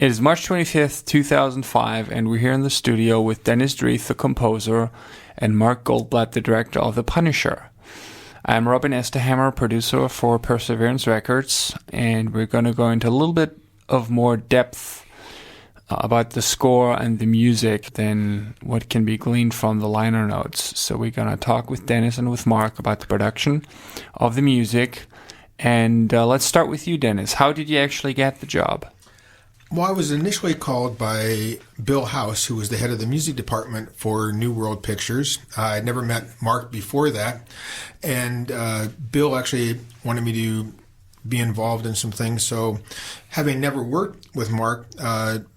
It is March 25th, 2005, and we're here in the studio with Dennis Dreith, the composer, and Mark Goldblatt, the director of The Punisher. I'm Robin Esterhammer, producer for Perseverance Records, and we're going to go into a little bit of more depth about the score and the music than what can be gleaned from the liner notes. So we're going to talk with Dennis and with Mark about the production of the music. And let's start with you, Dennis. How did you actually get the job? Well, I was initially called by Bill House, who was the head of the music department for New World Pictures. I'd never met Mark before that, and Bill actually wanted me to be involved in some things. So, having never worked with Mark,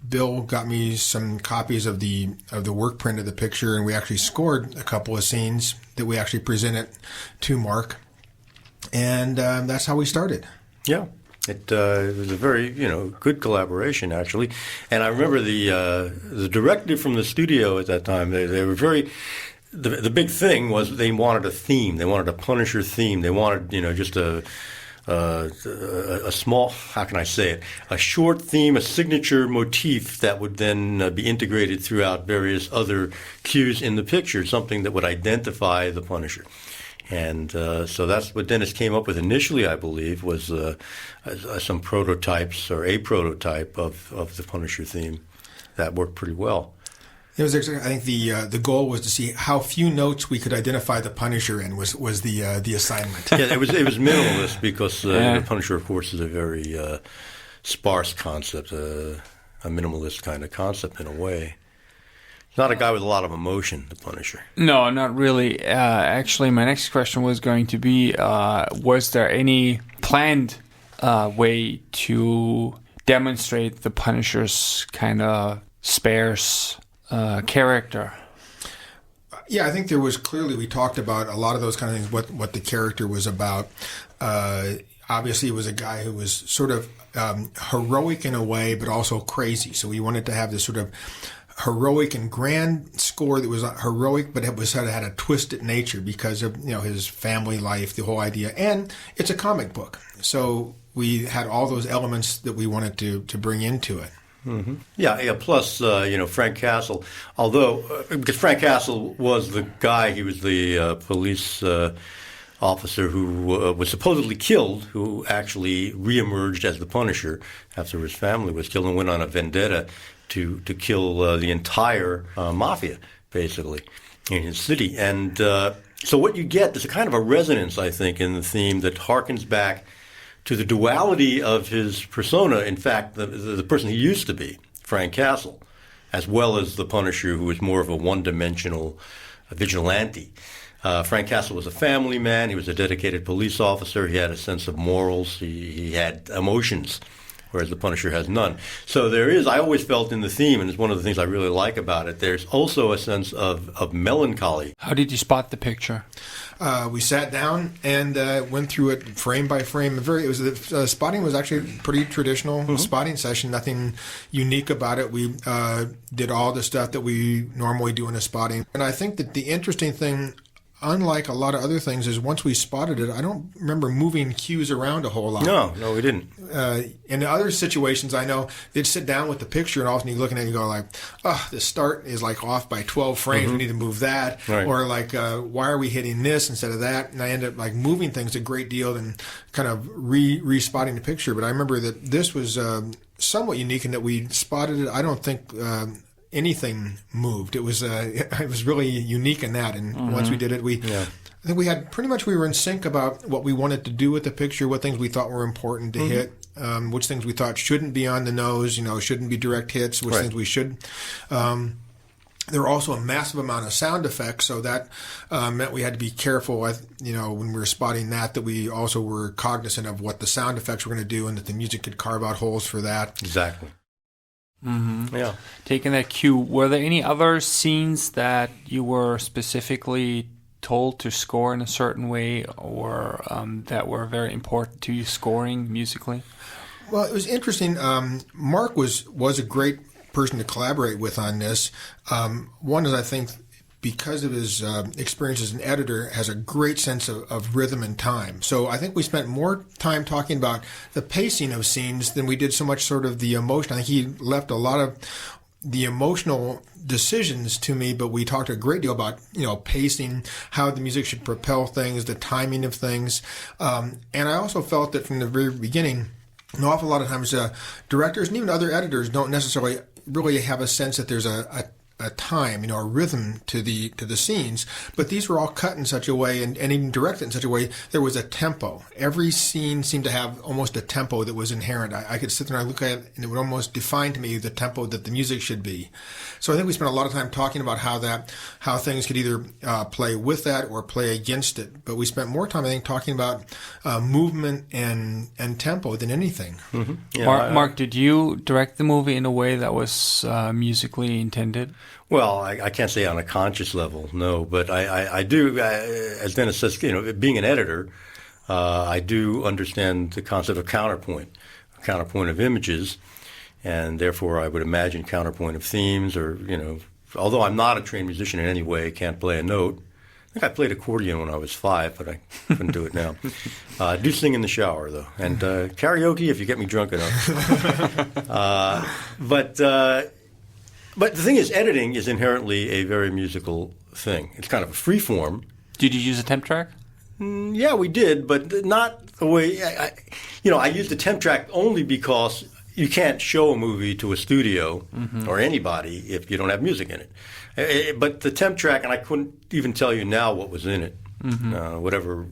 Bill got me some copies of the work print of the picture, and we actually scored a couple of scenes that we actually presented to Mark, and that's how we started. Yeah. It was a very, good collaboration, actually. And I remember the directive from the studio at that time, they were very, the big thing was they wanted a theme. They wanted a Punisher theme. They wanted, just a small, how can I say it, a short theme, a signature motif that would then be integrated throughout various other cues in the picture, something that would identify the Punisher. And so that's what Dennis came up with initially, I believe, was some prototypes or a prototype of the Punisher theme that worked pretty well. It was actually, I think the goal was to see how few notes we could identify the Punisher in was the assignment. Yeah, it was minimalist because the Punisher, of course, is a very sparse concept, a minimalist kind of concept in a way. Not a guy with a lot of emotion, the Punisher. No, not really. Actually, my next question was going to be, was there any planned way to demonstrate the Punisher's kind of sparse character? Yeah, I think there was clearly, we talked about a lot of those kind of things, what the character was about. Obviously, it was a guy who was sort of heroic in a way, but also crazy. So we wanted to have this sort of heroic and grand score that was heroic, but it had a twisted nature because of his family life, the whole idea, and it's a comic book, so we had all those elements that we wanted to bring into it. Mm-hmm. Yeah. Plus, Frank Castle, although because Frank Castle was the guy, he was the police officer who was supposedly killed, who actually reemerged as the Punisher after his family was killed and went on a vendetta to kill the entire mafia, basically, in his city. And so what you get, there's a kind of a resonance, I think, in the theme that harkens back to the duality of his persona, in fact, the person he used to be, Frank Castle, as well as the Punisher, who was more of a one-dimensional vigilante. Frank Castle was a family man. He was a dedicated police officer. He had a sense of morals. He had emotions, whereas the Punisher has none. So there is, I always felt in the theme, and it's one of the things I really like about it, there's also a sense of melancholy. How did you spot the picture? We sat down and went through it frame by frame. The spotting was actually a pretty traditional spotting session, nothing unique about it. We did all the stuff that we normally do in a spotting. And I think that the interesting thing, unlike a lot of other things, is once we spotted it, I don't remember moving cues around a whole lot. No, we didn't. In other situations, I know they'd sit down with the picture, and all of a sudden you're looking at it and you go like, the start is like off by 12 frames. We need to move that. Right. Or like, why are we hitting this instead of that? And I end up like moving things a great deal and kind of re-spotting the picture. But I remember that this was somewhat unique in that we spotted it. I don't think anything moved. It was really unique in that. And once we did it, I think we were in sync about what we wanted to do with the picture, what things we thought were important to hit, which things we thought shouldn't be on the nose, shouldn't be direct hits, which things we should. There were also a massive amount of sound effects, so that meant we had to be careful, when we were spotting that we also were cognizant of what the sound effects were going to do and that the music could carve out holes for that. Exactly. Mm-hmm. Yeah. Taking that cue, were there any other scenes that you were specifically told to score in a certain way or that were very important to you scoring musically? Well, it was interesting. Mark was a great person to collaborate with on this. One is, I think, because of his experience as an editor, has a great sense of rhythm and time. So I think we spent more time talking about the pacing of scenes than we did so much sort of the emotion. I think he left a lot of the emotional decisions to me, but we talked a great deal about, pacing, how the music should propel things, the timing of things. And I also felt that from the very beginning, an awful lot of times directors and even other editors don't necessarily really have a sense that there's a time, a rhythm to the scenes, but these were all cut in such a way and even directed in such a way there was a tempo. Every scene seemed to have almost a tempo that was inherent. I could sit there and look at it and it would almost define to me the tempo that the music should be. So I think we spent a lot of time talking about how things could either play with that or play against it. But we spent more time, I think, talking about movement and tempo than anything. Mm-hmm. Yeah, Mark, did you direct the movie in a way that was musically intended? Well, I can't say on a conscious level, no, but I do, as Dennis says, being an editor, I do understand the concept of counterpoint of images, and therefore I would imagine counterpoint of themes or, although I'm not a trained musician in any way, can't play a note. I think I played accordion when I was 5, but I couldn't do it now. I do sing in the shower, though, and karaoke if you get me drunk enough. But the thing is, editing is inherently a very musical thing. It's kind of a free form. Did you use a temp track? Yeah, we did, but not the way I used the temp track only because you can't show a movie to a studio or anybody if you don't have music in it. But the temp track, and I couldn't even tell you now what was in it. Whatever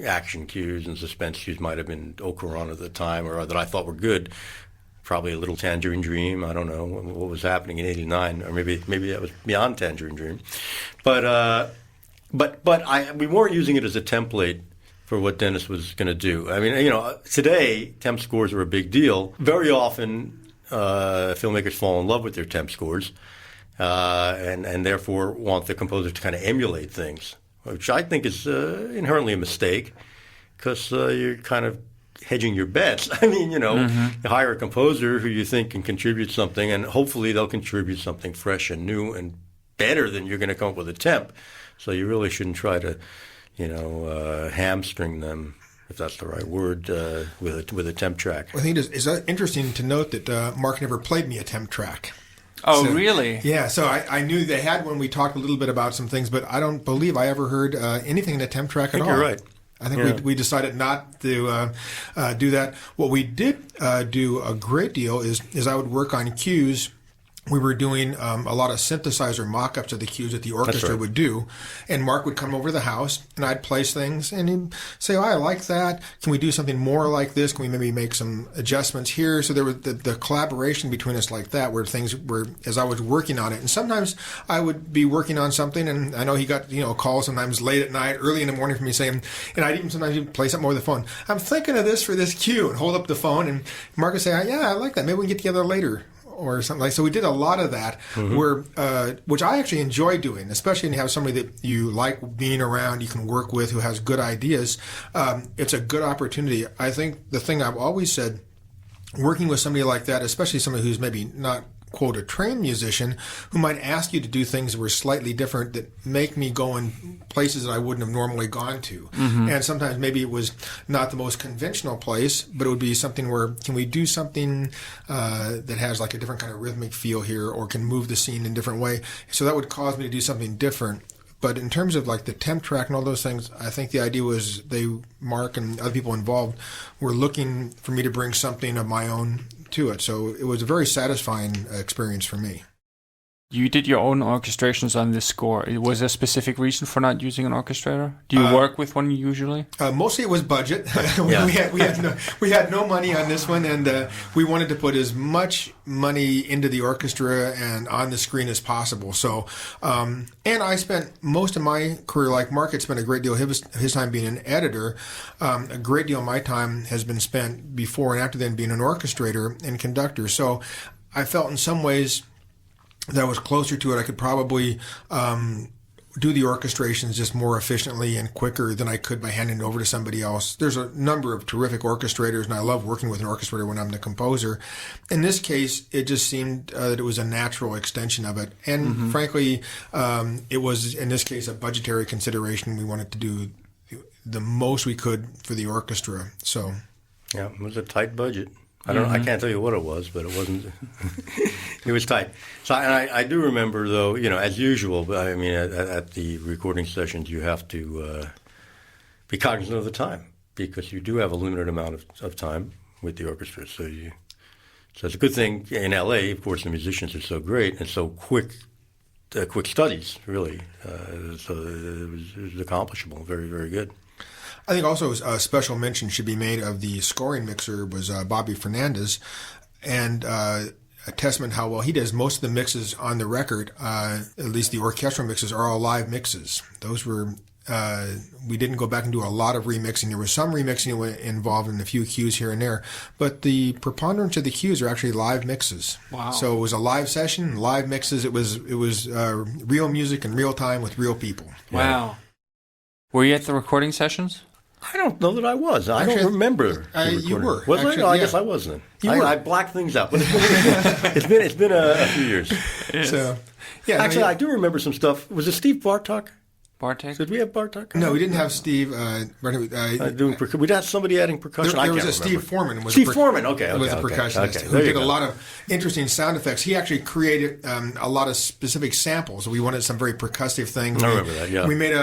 action cues and suspense cues might have been au courant at the time or that I thought were good. Probably a little Tangerine Dream. I don't know what was happening in '89, or maybe that was beyond Tangerine Dream. But we weren't using it as a template for what Dennis was going to do. I mean, today temp scores are a big deal. Very often, filmmakers fall in love with their temp scores, and therefore want the composer to kind of emulate things, which I think is inherently a mistake, because you're kind of hedging your bets. I mean, you hire a composer who you think can contribute something, and hopefully they'll contribute something fresh and new and better than you're going to come up with a temp. So you really shouldn't try to, hamstring them, if that's the right word, with a temp track. I think it's interesting to note that Mark never played me a temp track. Oh, really? Yeah, so I knew they had when we talked a little bit about some things, but I don't believe I ever heard anything in a temp track at all. You're right. I think we decided not to do that. What we did do a great deal is I would work on cues. We were doing a lot of synthesizer mock-ups of the cues that the orchestra would do. And Mark would come over to the house, and I'd place things, and he'd say, I like that. Can we do something more like this? Can we maybe make some adjustments here? So there was the collaboration between us like that, where things were, as I was working on it. And sometimes I would be working on something, and I know he got, a call sometimes late at night, early in the morning from me saying, and I'd even sometimes play something over the phone. I'm thinking of this for this cue, and hold up the phone, and Mark would say, yeah, I like that. Maybe we can get together later. Or something like so. We did a lot of that, which I actually enjoy doing, especially when you have somebody that you like being around, you can work with, who has good ideas. It's a good opportunity. I think the thing I've always said, working with somebody like that, especially somebody who's maybe not, quote, a trained musician, who might ask you to do things that were slightly different that make me go in places that I wouldn't have normally gone to. And sometimes maybe it was not the most conventional place, but it would be something where, can we do something that has like a different kind of rhythmic feel here, or can move the scene in a different way? So that would cause me to do something different. But in terms of like the temp track and all those things, I think the idea was Mark and other people involved were looking for me to bring something of my own to it. So it was a very satisfying experience for me. You did your own orchestrations on this score. Was there a specific reason for not using an orchestrator? Do you work with one usually? Mostly it was budget. we had no money on this one, and we wanted to put as much money into the orchestra and on the screen as possible. So, and I spent most of my career, like Mark had spent a great deal of his time being an editor. A great deal of my time has been spent before and after then being an orchestrator and conductor. So I felt in some ways that I was closer to it. I could probably do the orchestrations just more efficiently and quicker than I could by handing it over to somebody else. There's a number of terrific orchestrators, and I love working with an orchestrator when I'm the composer. In this case, it just seemed that it was a natural extension of it. And frankly, it was, in this case, a budgetary consideration. We wanted to do the most we could for the orchestra. So, yeah, it was a tight budget. I can't tell you what it was, but it wasn't. It was tight. So, and I do remember, though, as usual. I mean, at the recording sessions, you have to be cognizant of the time because you do have a limited amount of time with the orchestra. So it's a good thing in L.A. Of course, the musicians are so great and so quick studies, really. So it was accomplishable. Very, very good. I think also a special mention should be made of the scoring mixer was Bobby Fernandez, and a testament how well he does. Most of the mixes on the record, at least the orchestral mixes, are all live mixes. Those were we didn't go back and do a lot of remixing. There was some remixing involved in a few cues here and there, but the preponderance of the cues are actually live mixes. Wow! So it was a live session, live mixes. It was real music in real time with real people. Wow! Were you at the recording sessions? I don't know that I was. I don't remember. You were. Was I? No, I guess I wasn't. I blacked things out. But it's been a few years. Yes. So, yeah. Actually, I do remember some stuff. Was it Steve Bartok? Bartek? Did we have Bartok? No, we didn't have Steve. We'd have somebody adding percussion. There was a Steve Foreman. Steve Foreman, okay. Was a percussionist who did a lot of interesting sound effects. He actually created a lot of specific samples. We wanted some very percussive things. I remember that, yeah. We made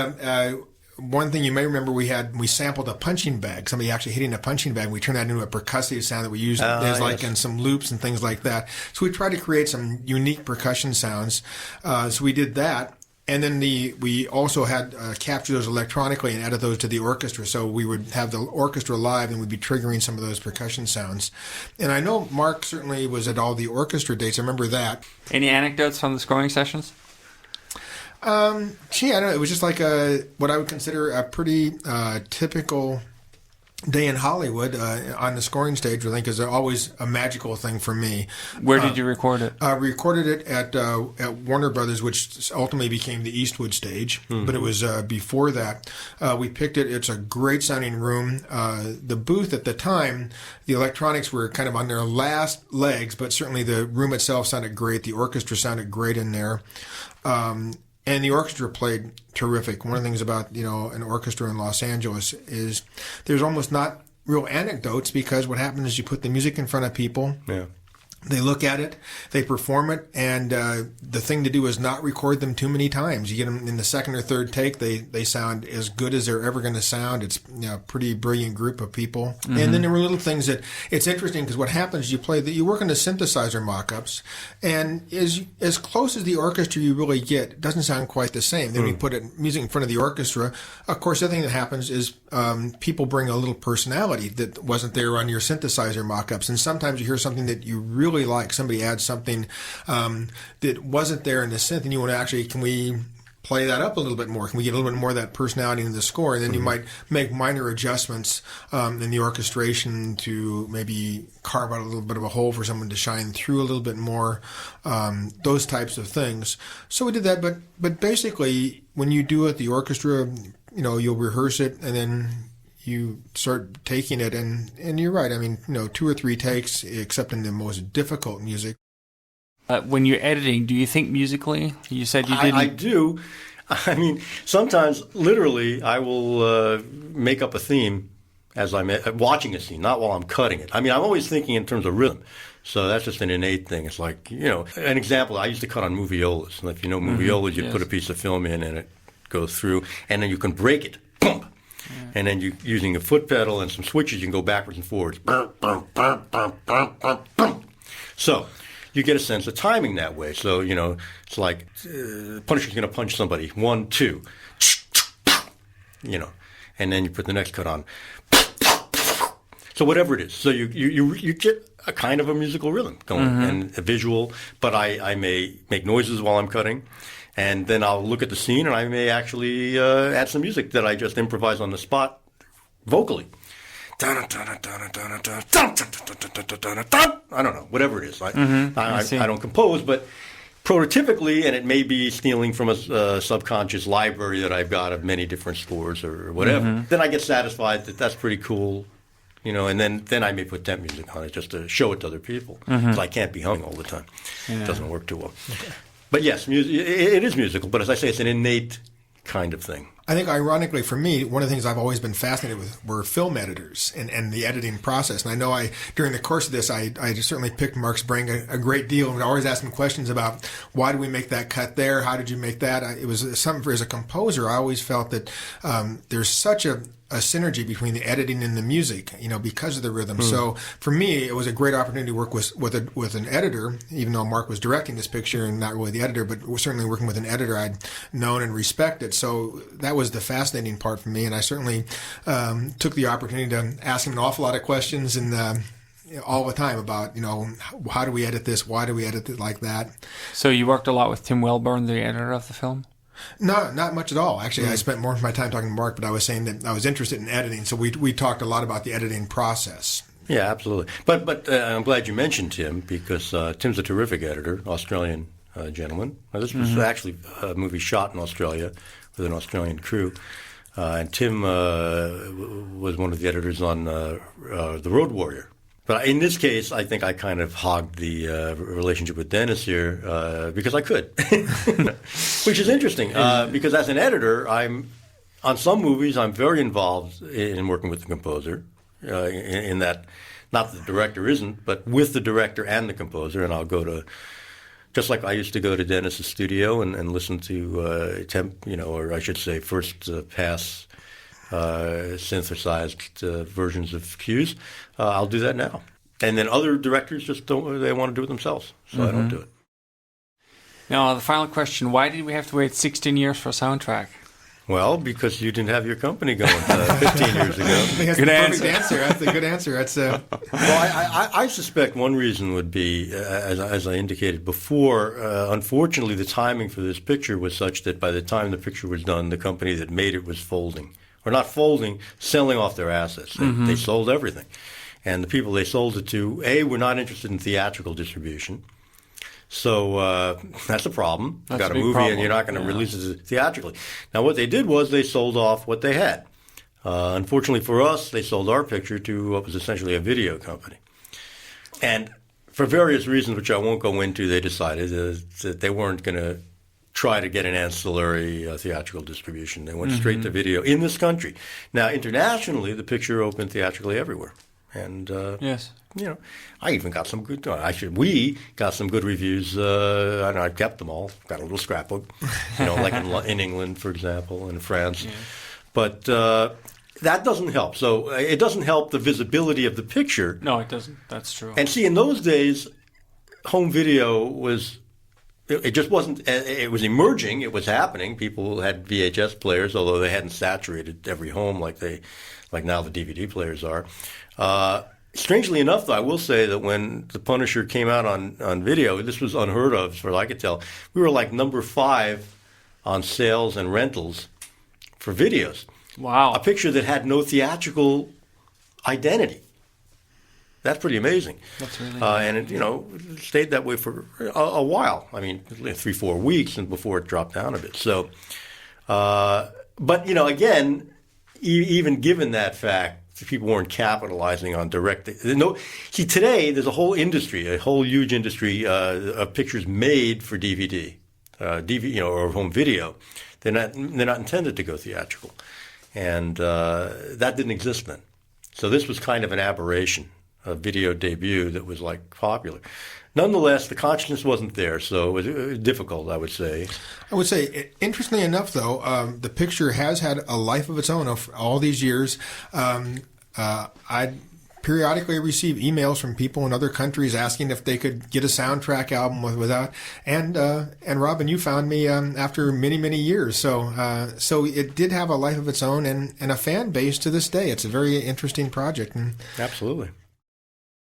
one thing you may remember, we sampled a punching bag. Somebody actually hitting a punching bag. We turned that into a percussive sound that we used in some loops and things like that. So we tried to create some unique percussion sounds. So we did that. And then we also had captured those electronically and added those to the orchestra. So we would have the orchestra live and we'd be triggering some of those percussion sounds. And I know Mark certainly was at all the orchestra dates. I remember that. Any anecdotes from the scoring sessions? I don't know. It was just like what I would consider a pretty typical day in Hollywood on the scoring stage. I think is always a magical thing for me. Where did you record it? We recorded it at Warner Brothers, which ultimately became the Eastwood stage. Mm-hmm. But it was before that. We picked it. It's a great sounding room. The booth at the time, the electronics were kind of on their last legs, but certainly the room itself sounded great. The orchestra sounded great in there. And the orchestra played terrific. One of the things about, an orchestra in Los Angeles is there's almost not real anecdotes because what happens is you put the music in front of people. Yeah. They look at it, they perform it, and the thing to do is not record them too many times. You get them in the second or third take, they sound as good as they're ever going to sound. It's a pretty brilliant group of people. Mm-hmm. And then there were little things that it's interesting because what happens is you work on the synthesizer mock-ups, and as close as the orchestra you really get, it doesn't sound quite the same. Then we put music in front of the orchestra. Of course, the other thing that happens is people bring a little personality that wasn't there on your synthesizer mock-ups, and sometimes you hear something that you really like. Somebody adds something that wasn't there in the synth, and you want to actually, can we play that up a little bit more? Can we get a little bit more of that personality into the score? And then you might make minor adjustments in the orchestration to maybe carve out a little bit of a hole for someone to shine through a little bit more, those types of things. So we did that, but basically when you do it, the orchestra, you'll rehearse it and then you start taking it, and you're right. I mean, 2 or 3 takes, except in the most difficult music. When you're editing, do you think musically? You said you didn't. I do. I mean, sometimes, literally, I will make up a theme as I'm watching a scene, not while I'm cutting it. I mean, I'm always thinking in terms of rhythm. So that's just an innate thing. It's like, an example, I used to cut on moviolas. And if you know moviolas, you put a piece of film in and it goes through, and then you can break it. Boom! Yeah. And then you using a foot pedal and some switches, you can go backwards and forwards. So you get a sense of timing that way. So, it's like Punisher's going to punch somebody. 1, 2. And then you put the next cut on. So whatever it is. So you get a kind of a musical rhythm going and a visual. But I may make noises while I'm cutting. And then I'll look at the scene, and I may actually add some music that I just improvise on the spot vocally. I don't know, whatever it is. I don't compose, but prototypically, and it may be stealing from a subconscious library that I've got of many different scores or whatever. Then I get satisfied that that's pretty cool, and then I may put temp music on it just to show it to other people. Because I can't be humming all the time. It doesn't work too well. Okay. But yes, it is musical, but as I say, it's an innate kind of thing. I think, ironically, for me, one of the things I've always been fascinated with were film editors and the editing process. And I know during the course of this, I certainly picked Mark's brain a great deal and would always ask him questions about why did we make that cut there? How did you make that? It was something as a composer, I always felt that there's such a synergy between the editing and the music, because of the rhythm. So for me, it was a great opportunity to work with an editor, even though Mark was directing this picture and not really the editor, but certainly working with an editor I'd known and respected. So that was the fascinating part for me, and I certainly took the opportunity to ask him an awful lot of questions and all the time about, how do we edit this? Why do we edit it like that? So you worked a lot with Tim Welburn, the editor of the film? No, not much at all. Actually, I spent more of my time talking to Mark, but I was saying that I was interested in editing, so we talked a lot about the editing process. Yeah, absolutely. But I'm glad you mentioned Tim, because Tim's a terrific editor, Australian gentleman. This was actually a movie shot in Australia with an Australian crew. And Tim was one of the editors on The Road Warrior. But in this case, I think I kind of hogged the relationship with Dennis here because I could, which is interesting because as an editor, on some movies I'm very involved in working with the composer in that, not that the director isn't, but with the director and the composer, and I'll go to, just like I used to go to Dennis's studio and listen to temp, or I should say first pass synthesized versions of cues. I'll do that now. And then other directors just they want to do it themselves, so I don't do it. Now, the final question, why did we have to wait 16 years for a soundtrack? Well, because you didn't have your company going 15 years ago. That's the perfect answer. That's a good answer. Well, I suspect one reason would be, as I indicated before, unfortunately the timing for this picture was such that by the time the picture was done, the company that made it was folding. Or not folding, selling off their assets. They sold everything. And the people they sold it to, were not interested in theatrical distribution. So that's a problem. You've got a movie and you're not going to release it theatrically. Now, what they did was they sold off what they had. Unfortunately for us, they sold our picture to what was essentially a video company. And for various reasons, which I won't go into, they decided that they weren't going to try to get an ancillary theatrical distribution. They went straight to video in this country. Now, internationally, the picture opened theatrically everywhere. And, yes. I even got some good, we got some good reviews. I kept them all, got a little scrapbook, like in England, for example, and France. Yeah. But that doesn't help. So it doesn't help the visibility of the picture. No, it doesn't. That's true. And see, in those days, home video was, it just wasn't, it was emerging, it was happening. People had VHS players, although they hadn't saturated every home like now the DVD players are. Strangely enough, though, I will say that when The Punisher came out on video, this was unheard of, as far as I could tell. We were like number 5 on sales and rentals for videos. Wow. A picture that had no theatrical identity. That's pretty amazing. That's really and it, stayed that way for a while. I mean, 3-4 weeks and before it dropped down a bit. So, but, again, even given that fact, people weren't capitalizing on direct. See, today there's a whole industry, a whole huge industry of pictures made for DVD, or home video. They're not intended to go theatrical, and that didn't exist then. So this was kind of an aberration, a video debut that was like popular. Nonetheless, the consciousness wasn't there, so it was difficult, I would say. I would say, interestingly enough, though, the picture has had a life of its own over all these years. I periodically receive emails from people in other countries asking if they could get a soundtrack album without. And Robin, you found me after many, many years. So it did have a life of its own and a fan base to this day. It's a very interesting project. Absolutely.